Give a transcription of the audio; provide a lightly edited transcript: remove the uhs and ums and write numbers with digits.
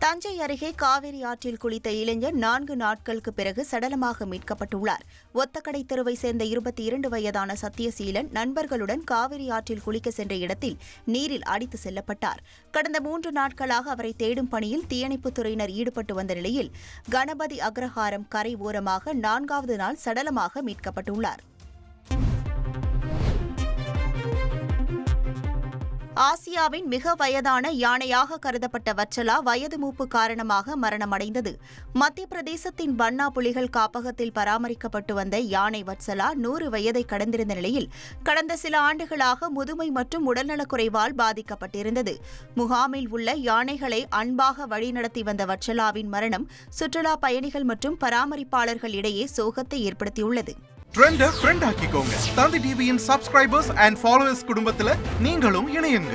தஞ்சை அருகே காவிரி ஆற்றில் குளித்த இளைஞர் 4 நாட்களுக்கு பிறகு சடலமாக மீட்கப்பட்டுள்ளார். ஒத்தக்கடை தெருவை சேர்ந்த 22 வயதான சத்தியசீலன் நண்பர்களுடன் காவிரி ஆற்றில் குளிக்க சென்ற இடத்தில் நீரில் அடித்து செல்லப்பட்டார். கடந்த 3 நாட்களாக அவரை தேடும் பணியில் தீயணைப்புத் துறையினர் ஈடுபட்டு வந்த நிலையில் கணபதி அக்ரஹாரம் கரை ஓரமாக 4வது நாள் சடலமாக மீட்கப்பட்டுள்ளார். ஆசியாவின் மிக வயதான யானையாக கருதப்பட்ட வச்சலா வயது மூப்பு காரணமாக மரணமடைந்தது. மத்திய பிரதேசத்தின் பன்னா புலிகள் காப்பகத்தில் பராமரிக்கப்பட்டு வந்த யானை வத்சலா 100 வயதை கடந்திருந்த நிலையில் கடந்த சில ஆண்டுகளாக முதுமை மற்றும் உடல்நலக்குறைவால் பாதிக்கப்பட்டிருந்தது. முகாமில் உள்ள யானைகளை அன்பாக வழிநடத்தி வந்த வத்சலாவின் மரணம் சுற்றுலா பயணிகள் மற்றும் பராமரிப்பாளர்கள் இடையே சோகத்தை ஏற்படுத்தியுள்ளது. ட்ரெண்டை ஃப்ரெண்ட் ஆக்கிக்கோங்க. தந்தி டிவியின் சப்ஸ்கிரைபர்ஸ் அண்ட் ஃபாலோவர்ஸ் குடும்பத்துல நீங்களும் இணையுங்க.